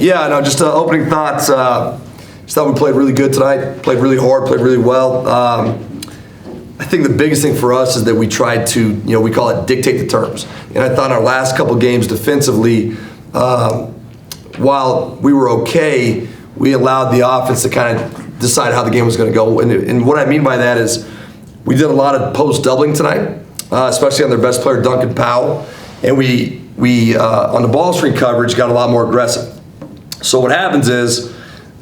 Yeah, no, just opening thoughts. Just thought we played really good tonight, played really hard, played really well. I think the biggest thing for us is that we tried to, we call it dictate the terms. And I thought our last couple games defensively, while we were okay, we allowed the offense to kind of decide how the game was going to go. And what I mean by that is we did a lot of post doubling tonight, especially on their best player, Duncan Powell. And we on the ball screen coverage, got a lot more aggressive. So what happens is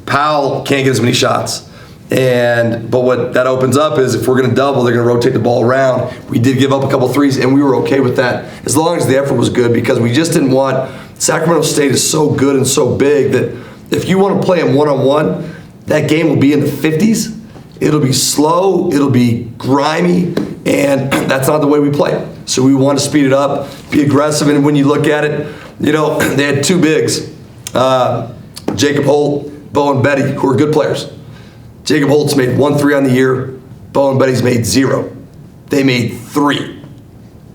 Powell can't get as many shots. But what that opens up is if we're going to double, they're going to rotate the ball around. We did give up a couple threes, and we were okay with that as long as the effort was good, because we just didn't want – Sacramento State is so good and so big that if you want to play them one-on-one, that game will be in the 50s. It'll be slow. It'll be grimy, and that's not the way we play. So we want to speed it up, be aggressive, and when you look at it, they had two bigs, Jacob Holt, Bo and Betty, who are good players. Jacob Holt's made 1 3 on the year. Bo and Betty's made 0. They made 3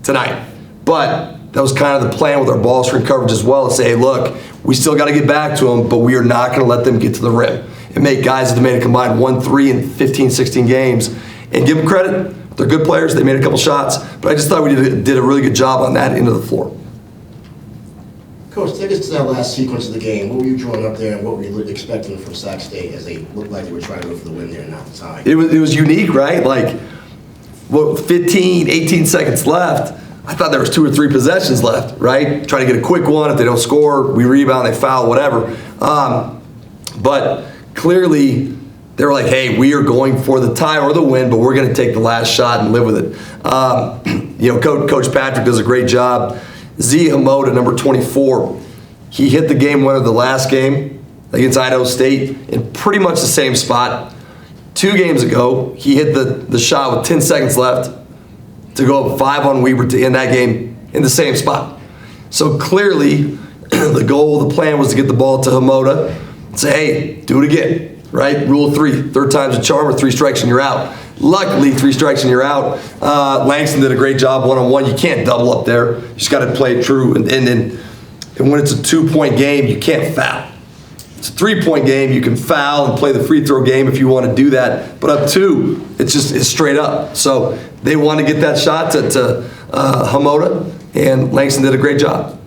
tonight. But that was kind of the plan with our ball screen coverage as well, to say, hey, look, we still got to get back to them, but we are not going to let them get to the rim. And make guys that have made a combined 1 3 in 15, 16 games. And give them credit. They're good players. They made a couple shots. But I just thought we did a really good job on that end of the floor. Coach, take us to that last sequence of the game. What were you drawing up there, and what were you expecting from Sac State as they looked like they were trying to go for the win there and not the tie? It was unique, right? 15, 18 seconds left. I thought there was 2 or 3 possessions left, right? Trying to get a quick one. If they don't score, we rebound, they foul, whatever. But clearly, they were like, hey, we are going for the tie or the win, but we're going to take the last shot and live with it. Coach Patrick does a great job. Z Hamoda, number 24, he hit the game winner the last game against Idaho State in pretty much the same spot. 2 games ago, he hit the shot with 10 seconds left to go up 5 on Weber to end that game in the same spot. So clearly, the goal, the plan was to get the ball to Hamoda and say, hey, do it again, right? Rule of 3, 3rd time's a charm, or 3 strikes and you're out. Luckily, 3 strikes and you're out. Langston did a great job one-on-one. You can't double up there. You just got to play it true. And when it's a 2-point game, you can't foul. It's a 3-point game. You can foul and play the free throw game if you want to do that. But up 2, it's straight up. So they want to get that shot to Hamoda, and Langston did a great job.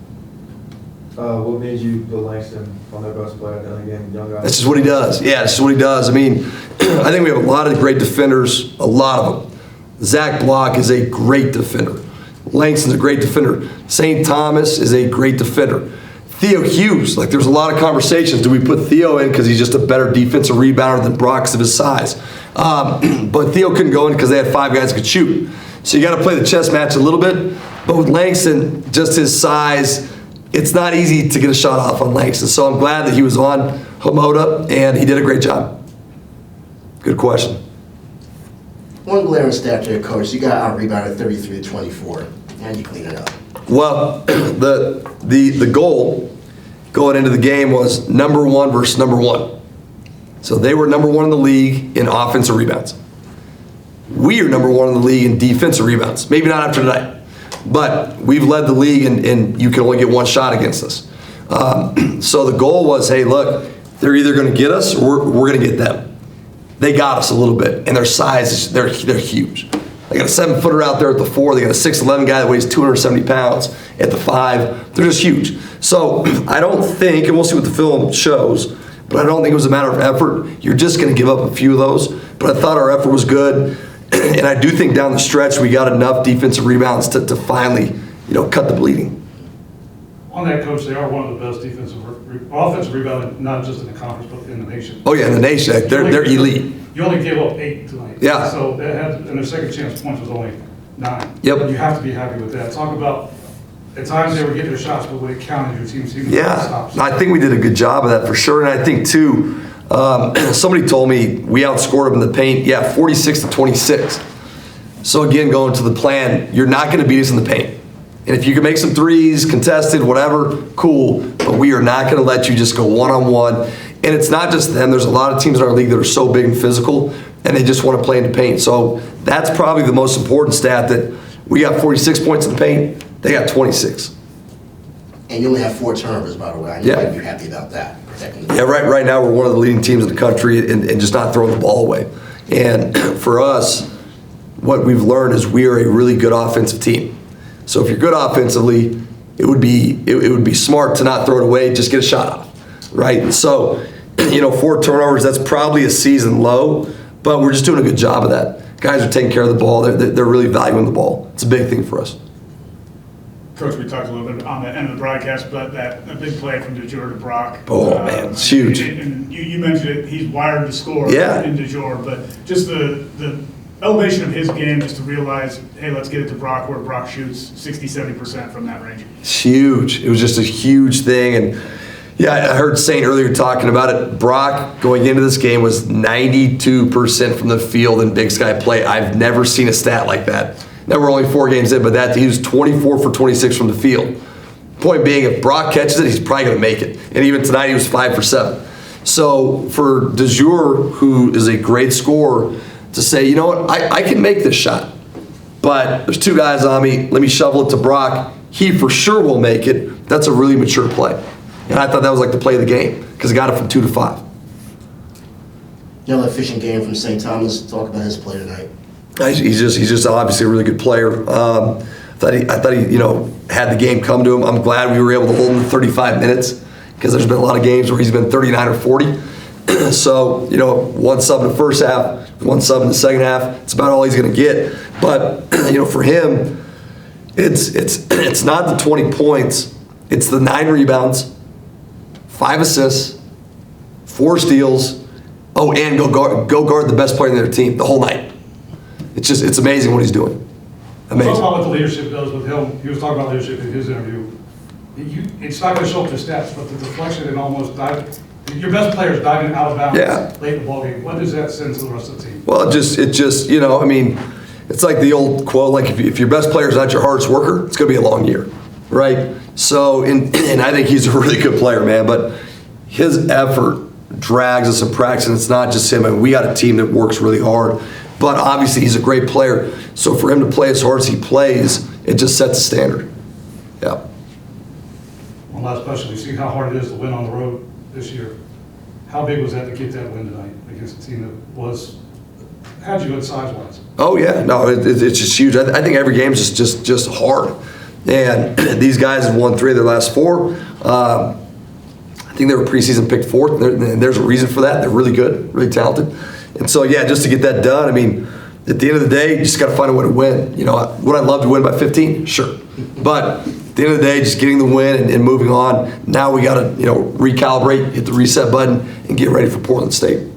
What made you put Langston on their best player in the game? Young guy. This is what he does. Yeah, this is what he does. I mean, I think we have a lot of great defenders, a lot of them. Zach Block is a great defender. Langston's a great defender. St. Thomas is a great defender. Theo Hughes, there's a lot of conversations. Do we put Theo in because he's just a better defensive rebounder than Brock because of his size? But Theo couldn't go in because they had 5 guys that could shoot. So you got to play the chess match a little bit. But with Langston, just his size, it's not easy to get a shot off on Langston. So I'm glad that he was on Hamoda, and he did a great job. Good question. One glaring stat there, Coach. You got out-rebounded 33-24. How'd you clean it up? Well, the goal going into the game was number 1 versus number 1. So they were number 1 in the league in offensive rebounds. We are number 1 in the league in defensive rebounds. Maybe not after tonight. But we've led the league, and you can only get 1 shot against us. So the goal was, hey, look, they're either going to get us or we're going to get them. They got us a little bit, and their size, they're huge. They got a 7-footer out there at the 4. They got a 6'11" guy that weighs 270 pounds at the 5. They're just huge. So I don't think, and we'll see what the film shows, but I don't think it was a matter of effort. You're just going to give up a few of those. But I thought our effort was good. And I do think down the stretch we got enough defensive rebounds to finally, cut the bleeding. On that, Coach, they are one of the best offensive rebounding, not just in the conference, but in the nation. Oh yeah, in the nation, they're elite. You only gave up 8 tonight. Yeah. So they had, and their second chance points was only 9. Yep. You have to be happy with that. Talk about, at times they were getting their shots, but when it counted, your team seemed to stop. I think we did a good job of that for sure, and I think too. Somebody told me we outscored them in the paint, 46-26. So again, going to the plan, you're not going to beat us in the paint. And if you can make some threes, contested, whatever, cool. But we are not going to let you just go one-on-one. And it's not just them. There's a lot of teams in our league that are so big and physical, and they just want to play in the paint. So that's probably the most important stat, that we got 46 points in the paint. They got 26. And you only have 4 turnovers, by the way. I know you're happy about that. protecting the Yeah, right now we're one of the leading teams in the country and just not throwing the ball away. And for us, what we've learned is we are a really good offensive team. So if you're good offensively, it would be smart to not throw it away, just get a shot off, right? So, 4 turnovers, that's probably a season low, but we're just doing a good job of that. Guys are taking care of the ball. They're really valuing the ball. It's a big thing for us. Coach, we talked a little bit on the end of the broadcast, but a big play from DeJour to Brock. Oh, man, it's huge. And you mentioned it, he's wired to score Yeah. in DeJour, but just the elevation of his game, just to realize, hey, let's get it to Brock, where Brock shoots 60-70% from that range. It's huge. It was just a huge thing. And yeah, I heard Saint earlier talking about it. Brock going into this game was 92% from the field in Big Sky play. I've never seen a stat like that. Now we're only 4 games in, but he was 24 for 26 from the field. Point being, if Brock catches it, he's probably going to make it. And even tonight, he was 5 for 7. So for DeJour, who is a great scorer, to say, you know what, I can make this shot, but there's 2 guys on me. Let me shovel it to Brock. He for sure will make it. That's a really mature play. And I thought that was like the play of the game because he got it from 2 to 5. Another efficient game from St. Thomas. Talk about his play tonight. He's just obviously a really good player. I thought he had the game come to him. I'm glad we were able to hold him 35 minutes because there's been a lot of games where he's been 39 or 40. So 1 sub in the first half, 1 sub in the second half. It's about all he's going to get. But for him, it's not the 20 points. It's the 9 rebounds, 5 assists, 4 steals. Oh, and go guard the best player in their team the whole night. It's amazing what he's doing. Amazing. Talk about what the leadership does with him. He was talking about leadership in his interview. It's not going to show up the stats, but the deflection and almost your best players diving out of bounds late in the ballgame. What does that send to the rest of the team? Well, it's like the old quote, like if your best player is not your hardest worker, it's going to be a long year, right? So, and I think he's a really good player, man, but his effort drags us in practice, and it's not just him. I mean, we got a team that works really hard, but obviously he's a great player. So for him to play as hard as he plays, it just sets a standard. Yeah. One last question. You see how hard it is to win on the road this year. How big was that to get that win tonight against a team that had you good size-wise? Oh yeah, no, it's just huge. I think every game is just hard, and these guys have won 3 of their last 4. I think they were preseason picked 4th, and there's a reason for that. They're really good, really talented, and so yeah, just to get that done. I mean, at the end of the day, you just got to find a way to win. Would I love to win by 15? Sure, but at the end of the day, just getting the win and moving on. Now we got to recalibrate, hit the reset button, and get ready for Portland State.